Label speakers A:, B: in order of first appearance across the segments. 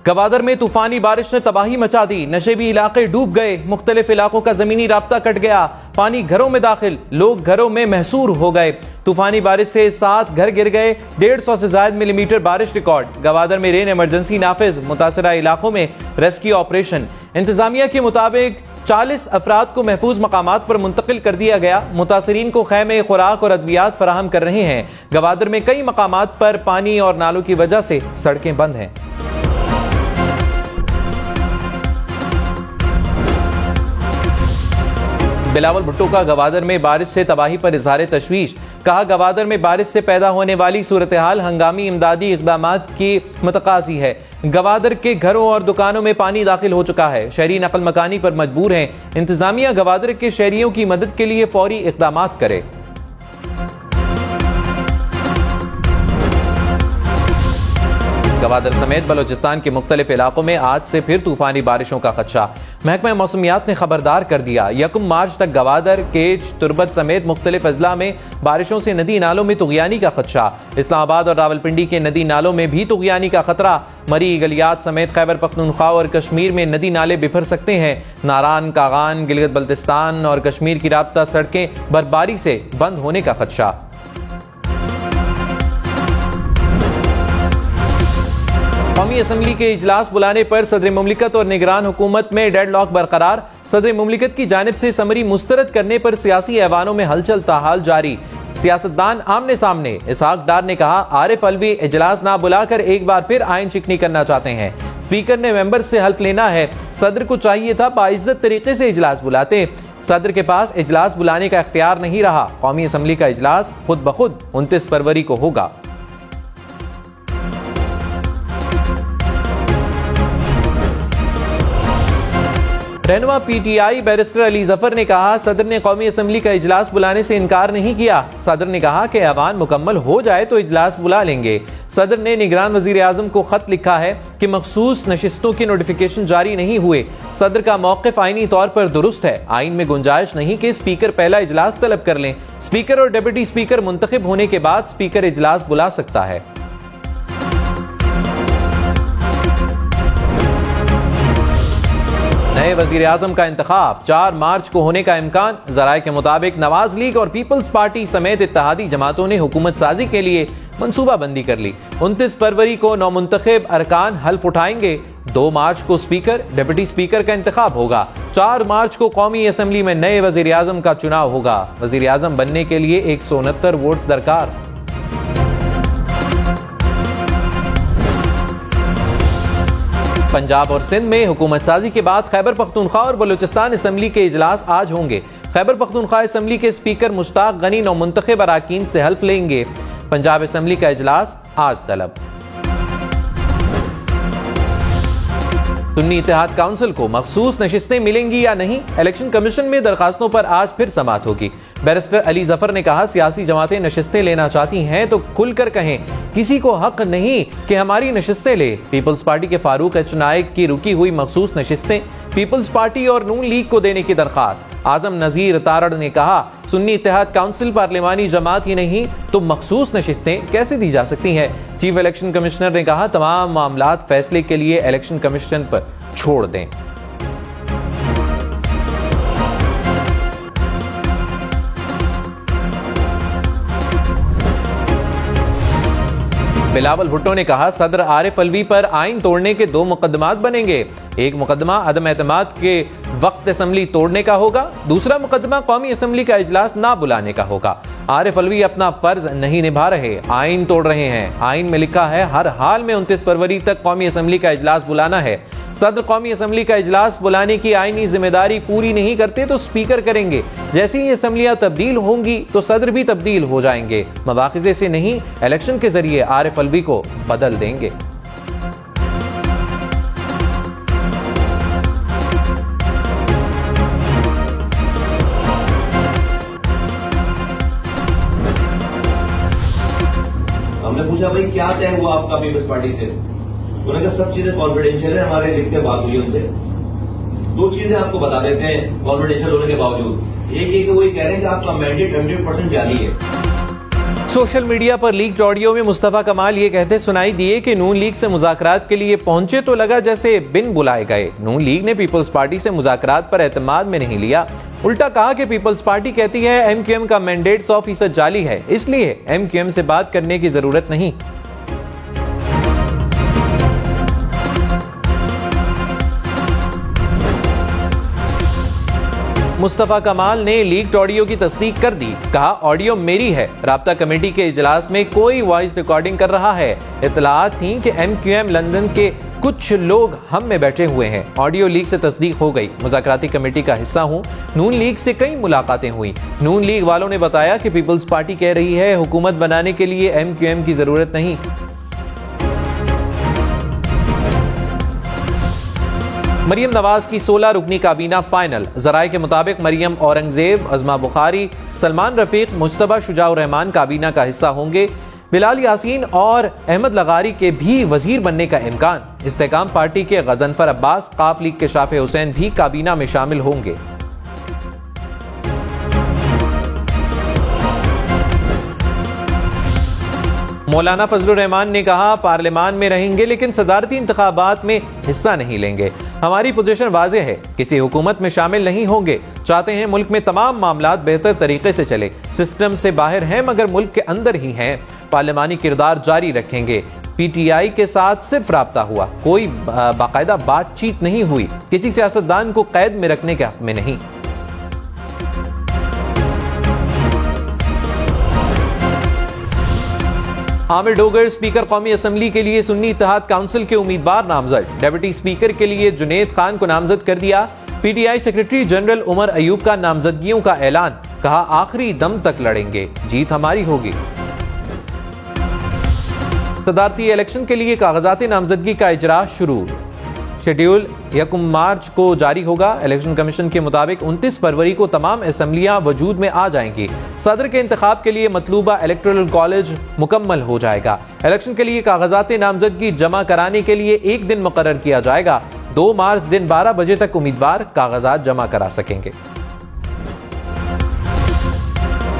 A: गवादर में तूफानी बारिश ने तबाही मचा दी, नशेबी इलाके डूब गए, मुख्तलिफ इलाकों का जमीनी राब्ता कट गया, पानी घरों में दाखिल, लोग घरों में महसूर हो गए। तूफानी बारिश से 7 घर गिर गए, 150 से ज्यादा मिलीमीटर बारिश रिकॉर्ड। गवादर में रेन इमरजेंसी नाफिज, मुतासरा इलाकों में रेस्क्यू ऑपरेशन। इंतजामिया के मुताबिक 40 अफराद को महफूज मकामात पर मुंतकिल कर दिया गया। मुतासरीन को खैमे, खुराक और अद्वियात फराहम कर रहे हैं। गवादर में कई मकामात पर पानी और नालों की वजह से सड़कें बंद हैं। बिलावल भुट्टो का गवादर में बारिश से तबाही पर इजहार तशवीश। कहा, गवादर में बारिश से पैदा होने वाली सूरत हाल हंगामी इमदादी इक़दामात की मुतकाज़ी है। गवादर के घरों और दुकानों में पानी दाखिल हो चुका है, शहरी नकल मकानी पर मजबूर हैं। इंतजामिया गवादर के शहरियों की मदद के लिए फौरी इक़दामात करे। गवादर समेत बलोचिस्तान के मुख्तलिफ इलाकों में आज से फिर तूफानी बारिशों का खदशा। महकमा मौसमियात ने खबरदार कर दिया, 1 मार्च तक गवादर, केच, तुरबत समेत मुख्तलिफ अजला में बारिशों से नदी नालों में तुगयानी का खदशा। इस्लामाबाद और रावलपिंडी के नदी नालों में भी तुगयानी का खतरा। मरी, गलियात समेत खैबर पख्तूनख्वा और कश्मीर में नदी नाले बिफर सकते हैं। नारान, कागान, गिलगित बल्तिस्तान और कश्मीर की राब्ता सड़कें बर्फबारी से बंद होने का खदशा। कौमी असम्बली के इजलास बुलाने पर सदर मुमलिकत और निगरान हुकूमत में डेडलॉक बरकरार। सदर मुमलिकत की जानिब से समरी मुस्तरद करने पर सियासी ऐवानों में हलचल ताहाल जारी। सियासतदान आमने सामने। इसहाक डार ने कहा, आरिफ अलवी इजलास ना बुलाकर एक बार फिर आइन चिकनी करना चाहते हैं। स्पीकर ने मेंबर से हल्फ लेना है। सदर को चाहिए था बाइज्जत तरीके से इजलास बुलाते। सदर के पास इजलास बुलाने का इख्तियार नहीं रहा। कौमी असम्बली का इजलास खुद ब खुद 29 फरवरी को होगा। रहनुमा पीटीआई बैरिस्टर अली जफर ने कहा, सदर ने कौमी असम्बली का इजलास बुलाने से इनकार नहीं किया। सदर ने कहा कि ऐवान मुकम्मल हो जाए तो इजलास बुला लेंगे। सदर ने निगरान वजीर आजम को खत लिखा है कि मखसूस नशिस्तों के नोटिफिकेशन जारी नहीं हुए। सदर का मौक़िफ़ आईनी तौर पर दुरुस्त है। आइन में गुंजाइश नहीं कि स्पीकर पहला इजलास तलब कर लें। स्पीकर और डिप्टी स्पीकर मुंतखब होने के बाद स्पीकर इजलास बुला सकता है। नए वजीर आजम का इंतखाब 4 मार्च को होने का इम्कान। जराये के मुताबिक नवाज लीग और पीपल्स पार्टी समेत इत्तेहादी जमातों ने हुकूमत साजी के लिए मनसूबाबंदी कर ली। 29 फरवरी को नौमुंतखब अरकान हल्फ उठाएंगे। 2 मार्च को स्पीकर, डिप्टी स्पीकर का इंतखाब होगा। 4 मार्च को कौमी असम्बली में नए वजीर आजम का चुनाव होगा। वजीर आजम बनने के लिए 169 वोट दरकार। पंजाब और सिंध में हुकूमत साजी के बाद खैबर पख्तूनख्वा और बलूचिस्तान असम्बली के इजलास आज होंगे। खैबर पख्तूनख्वा असम्बली के स्पीकर मुश्ताक गनी नौमुंतखब अराकीन से हल्फ लेंगे। पंजाब असम्बली का इजलास आज तलब। सुन्नी इत्तेहाद काउंसिल को मखसूस नशिस्तें मिलेंगी या नहीं, इलेक्शन कमीशन में दरखास्तों पर आज फिर समाअत होगी। बैरिस्टर अली जफर ने कहा, सियासी जमातें नशिस्तें लेना चाहती हैं तो खुलकर कहें, किसी को हक नहीं कि हमारी नशिस्तें ले। पीपल्स पार्टी के फारूक एच नाइक की रुकी हुई मखसूस नशिस्तें पीपल्स पार्टी और नून लीग को देने की दरखास्त। आजम नजीर तारड़ ने कहा, सुन्नी इत्तेहाद काउंसिल पार्लिमानी जमात ही नहीं तो मखसूस नशिस्तें कैसे दी जा सकती हैं। चीफ इलेक्शन कमिश्नर ने कहा, तमाम मामलात फैसले के लिए इलेक्शन कमीशन पर छोड़ दें। बिलावल भुट्टो ने कहा, सदर आरिफ अलवी पर आइन तोड़ने के 2 मुकदमात बनेंगे। एक मुकदमा अदम एतमाद के वक्त असम्बली तोड़ने का होगा, दूसरा मुकदमा कौमी असम्बली का इजलास ना बुलाने का होगा। आरिफ अलवी अपना फर्ज नहीं निभा रहे, आइन तोड़ रहे हैं। आइन में लिखा है हर हाल में 29 फरवरी तक कौमी असम्बली का इजलास बुलाना है। सदर कौमी असम्बली का इजलास बुलाने की आईनी जिम्मेदारी पूरी नहीं करते तो स्पीकर करेंगे। जैसे ही असम्बलियां तब्दील होंगी तो सदर भी तब्दील हो जाएंगे। मवाखिजे से नहीं, इलेक्शन के जरिए आरिफ अलवी को बदल देंगे।
B: हमने पूछा, भाई क्या तय हुआ आपका पीपल्स पार्टी से? उन्होंने कहा सब चीजें कॉन्फिडेंशियल है, हमारे लिख के बात हुई उनसे। 2 चीजें आपको बता देते हैं कॉन्फिडेंशियल होने के बावजूद। एक ये कि वो ये कह रहे हैं कि आपका मैंडेट 100% जारी है।
A: सोशल मीडिया पर लीक्ड ऑडियो में मुस्तफा कमाल ये कहते सुनाई दिए कि नून लीग से मुज़ाकरात के लिए पहुंचे तो लगा जैसे बिन बुलाए गए। नून लीग ने पीपल्स पार्टी से मुज़ाकरात पर एतमाद में नहीं लिया, उल्टा कहा कि पीपल्स पार्टी कहती है एमक्यूएम का मैंडेट 100% जाली है, इसलिए एमक्यूएम से बात करने की जरूरत नहीं। मुस्तफा कमाल ने लीक्ड ऑडियो की तस्दीक कर दी, कहा ऑडियो मेरी है, राब्ता कमेटी के इजलास में कोई वॉइस रिकॉर्डिंग कर रहा है। इत्तलात थी कि एमक्यूएम लंदन के कुछ लोग हम में बैठे हुए हैं। ऑडियो लीक से तस्दीक हो गई, मुज़ाकराती कमेटी का हिस्सा हूं। नून लीग से कई मुलाकातें हुई। नून लीग वालों ने बताया कि पीपल्स पार्टी कह रही है हुकूमत बनाने के लिए एमक्यूएम की जरूरत नहीं। मरियम नवाज की 16 रुकनी काबीना फाइनल। जराये के मुताबिक मरियम औरंगजेब, अजमा बुखारी, सलमान रफीक, मुज्तबा शुजाउर रहमान काबीना का हिस्सा होंगे। बिलाल यासीन और अहमद लगारी के भी वजीर बनने का इम्कान। इस्तेकाम पार्टी के गजनफर अब्बास, काफ लीग के शाफे हुसैन भी काबीना में शामिल होंगे। मौलाना फजलुर रहमान ने कहा पार्लियामान में रहेंगे लेकिन सदारती इंतखाबात में हिस्सा नहीं लेंगे। हमारी पोजीशन वाज़ेह है, किसी हुकूमत में शामिल नहीं होंगे। चाहते हैं मुल्क में तमाम मामलात बेहतर तरीके से चले। सिस्टम से बाहर हैं मगर मुल्क के अंदर ही हैं। पार्लियामानी किरदार जारी रखेंगे। पीटीआई के साथ सिर्फ राब्ता हुआ, कोई बाकायदा बातचीत नहीं हुई। किसी सियासतदान को कैद में रखने के हक में नहीं। आमिर डोगर स्पीकर कौमी असम्बली के लिए सुन्नी इत्तेहाद काउंसिल के उम्मीदवार नामजद। डेप्यूटी स्पीकर के लिए जुनेद खान को नामजद कर दिया। PTI secretary general Umar Ayub का नामजदगियों का ऐलान, कहा आखिरी दम तक लड़ेंगे, जीत हमारी होगी। सदारती इलेक्शन के लिए कागजात नामजदगी का इजरा शुरू। शेड्यूल 1 मार्च को जारी होगा। इलेक्शन कमीशन के मुताबिक 29 फरवरी को तमाम असेंबलियां वजूद में आ जाएंगी। सदर के इंतखाब के लिए मतलूबा इलेक्टोरल कॉलेज मुकम्मल हो जाएगा। इलेक्शन के लिए कागजात नामजदगी जमा कराने के लिए एक दिन मुकर्रर किया जाएगा। 2 मार्च दिन 12 बजे तक उम्मीदवार कागजात जमा करा सकेंगे।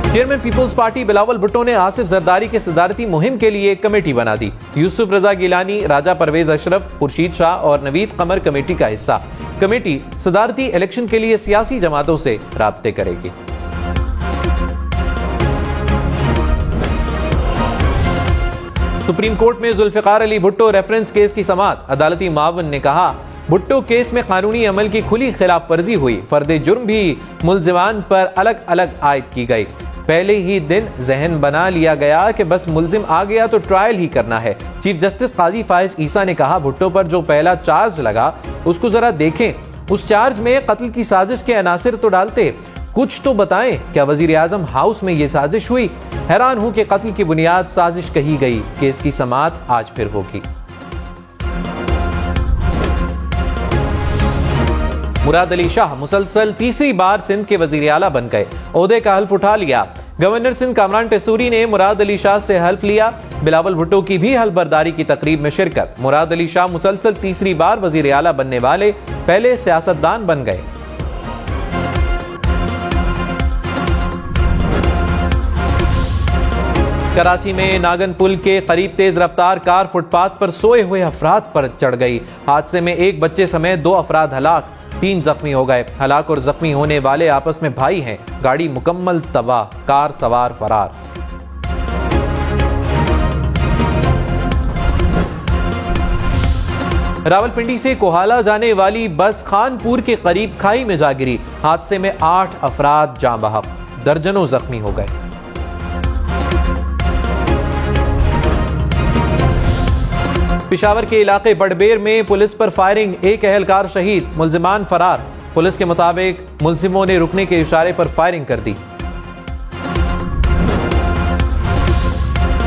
A: Chairman Peoples Party Bilawal Bhutto ने आसिफ जरदारी के सदारती मुहिम के लिए एक कमेटी बना दी। यूसुफ रजा गिलानी, राजा परवेज अशरफ, खुर्शीद शाह और नवीद कमर कमेटी का हिस्सा। कमेटी सदारती इलेक्शन के लिए सियासी जमातों से राब्ते करेगी। सुप्रीम कोर्ट में जुल्फिकार अली भुट्टो रेफरेंस केस की समाअत। अदालती मावन ने कहा भुट्टो केस में कानूनी अमल की खुली खिलाफ वर्जी हुई। फर्द जुर्म भी मुल्जिमान पर अलग अलग आयद की गई। पहले ही दिन जहन बना लिया गया कि बस मुल्जिम आ गया तो ट्रायल ही करना है। चीफ जस्टिस काजी फाइज ईसा ने कहा भुट्टो पर जो पहला चार्ज लगा उसको जरा देखें। उस चार्ज में कत्ल की साजिश के अनासिर तो डालते, कुछ तो बताएं। क्या वजीर आजम हाउस में ये साजिश हुई? हैरान हूं कि कत्ल की बुनियाद साजिश कही गई। केस की समाअत आज फिर होगी। मुराद अली शाह मुसलसल तीसरी बार सिंध के वजीर आला बन गए। ओहदे का हल्फ उठा लिया। गवर्नर सिंध कामरान टेसूरी ने मुराद अली शाह से हल्फ लिया। बिलावल भुट्टो की भी हल्फ बर्दारी की तकरीब में शिरकत। मुराद अली शाह मुसलसल तीसरी बार वजीर आला बनने वाले पहले सियासतदान बन गए। कराची में नागन पुल के करीब तेज रफ्तार कार फुटपाथ पर सोए हुए अफराद पर चढ़ गई। हादसे में एक बच्चे समेत 2 अफराद हलाक, 3 जख्मी हो गए। हलाक और जख्मी होने वाले आपस में भाई हैं। गाड़ी मुकम्मल तबाह, कार सवार फरार। रावलपिंडी से कोहाला जाने वाली बस खानपुर के करीब खाई में जा गिरी। हादसे में 8 अफराद जाँ बहक, दर्जनों जख्मी हो गए। पिशावर के इलाके बड़बेर में पुलिस पर फायरिंग, एक एहलकार शहीद, मुल्जिमान फरार। पुलिस के मुताबिक मुल्जिमों ने रुकने के इशारे पर फायरिंग कर दी।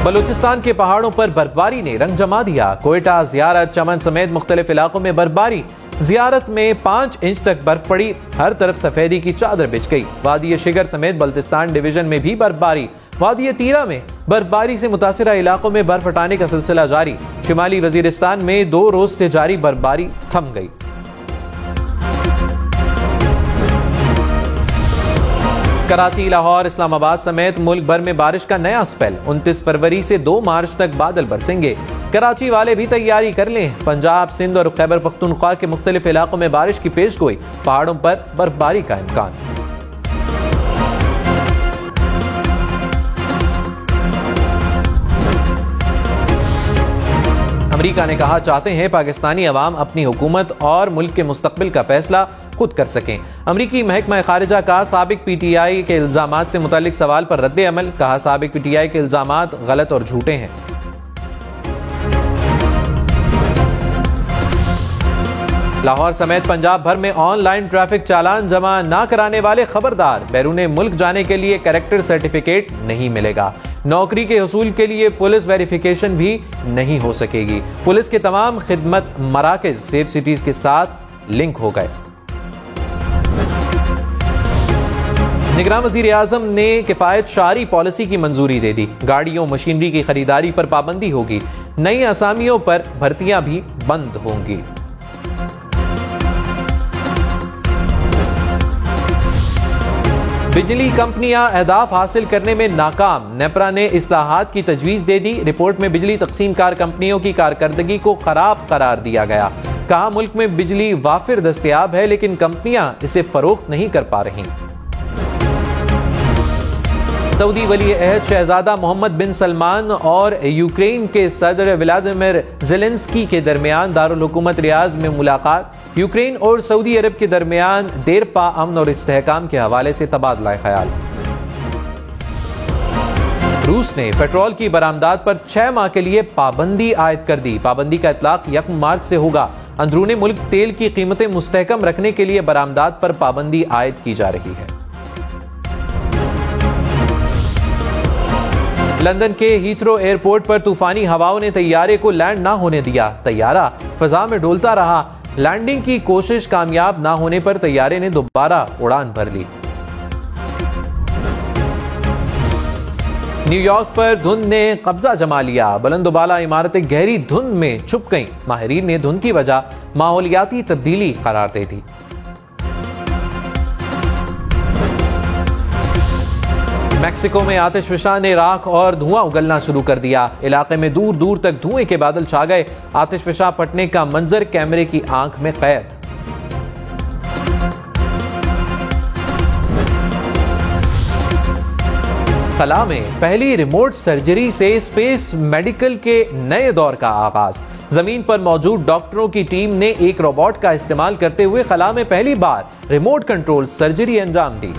A: बलूचिस्तान के पहाड़ों पर बर्फबारी ने रंग जमा दिया। कोयटा, जियारत, चमन समेत मुख्तलिफ इलाकों में बर्फबारी। जियारत में 5 इंच तक बर्फ पड़ी। हर तरफ सफेदी की चादर बिछ गई। वादी शिगर समेत बल्तिस्तान डिवीजन में भी बर्फबारी। वादी तीरा में बर्फबारी से मुतासिरा इलाकों में बर्फ हटाने का सिलसिला जारी। शिमाली वजीरिस्तान में 2 रोज से जारी बर्फबारी थम गई। कराची, लाहौर, इस्लामाबाद समेत मुल्क भर में बारिश का नया स्पेल। 29 फरवरी से 2 मार्च तक बादल बरसेंगे। कराची वाले भी तैयारी कर लें। पंजाब, सिंध और खैबर पख्तूनख्वा के मुख्तलिफ इलाकों में बारिश की पेशगोई, पहाड़ों पर बर्फबारी का इम्कान। अमेरिका ने कहा, चाहते हैं पाकिस्तानी अवाम अपनी हुकूमत और मुल्क के मुस्तकबिल का फैसला खुद कर सकें। अमरीकी महकमा खारिजा का साबिक पीटीआई के इल्जामात से मुतालिक सवाल पर रद्द अमल। कहा, साबिक पीटीआई के इल्जामात गलत और झूठे हैं। लाहौर समेत पंजाब भर में ऑनलाइन ट्रैफिक चालान जमा न कराने वाले खबरदार। बैरूने मुल्क जाने के लिए कैरेक्टर सर्टिफिकेट नहीं मिलेगा। नौकरी के हुसूल के लिए पुलिस वेरिफिकेशन भी नहीं हो सकेगी। पुलिस के तमाम खिदमत मराकज सेफ सिटीज के साथ लिंक हो गए। निगरान वजीर आजम ने किफायत शारी पॉलिसी की मंजूरी दे दी। गाड़ियों, मशीनरी की खरीदारी पर पाबंदी होगी। नई असामियों पर भर्तियां भी बंद होंगी। बिजली कंपनियां अहदाफ हासिल करने में नाकाम। नेपरा ने इस्लाहात की तजवीज दे दी। रिपोर्ट में बिजली तकसीम कार कंपनियों की कारकर्दगी को खराब करार दिया गया। कहा, मुल्क में बिजली वाफिर दस्तयाब है लेकिन कंपनियां इसे फरोख्त नहीं कर पा रही। सऊदी वली अहद शहजादा मोहम्मद बिन सलमान और यूक्रेन के सदर व्लादिमीर ज़ेलेंस्की के दरमियान दारुल हुकूमत रियाज में मुलाकात। यूक्रेन और सऊदी अरब के दरमियान देरपा अमन और इस्तेहकाम के हवाले से तबादला ख्याल। रूस ने पेट्रोल की बरामदात पर 6 माह के लिए पाबंदी आयद कर दी। पाबंदी का इतलाक 1 मार्च से होगा। अंदरूनी मुल्क तेल की कीमतें मुस्तहकम रखने के लिए बरामदात पर पाबंदी आयद की जा रही है। लंदन के हीथ्रो एयरपोर्ट पर तूफानी हवाओं ने तैयारे को लैंड ना होने दिया। तैयारा फजा में डोलता रहा। लैंडिंग की कोशिश कामयाब ना होने पर तैयारे ने दोबारा उड़ान भर ली। न्यूयॉर्क पर धुंध ने कब्जा जमा लिया। बुलंदोबाला इमारतें गहरी धुंध में छुप गईं। माहिरीन ने धुंध की वजह माहौलियाती तब्दीली करार दे दी। मैक्सिको में आतिशफशा ने राख और धुआं उगलना शुरू कर दिया। इलाके में दूर दूर तक धुएं के बादल छा गए। आतिशफशा फटने का मंजर कैमरे की आंख में कैद। खला में पहली रिमोट सर्जरी से स्पेस मेडिकल के नए दौर का आगाज। जमीन पर मौजूद डॉक्टरों की टीम ने एक रोबोट का इस्तेमाल करते हुए खला में पहली बार रिमोट कंट्रोल सर्जरी अंजाम दी।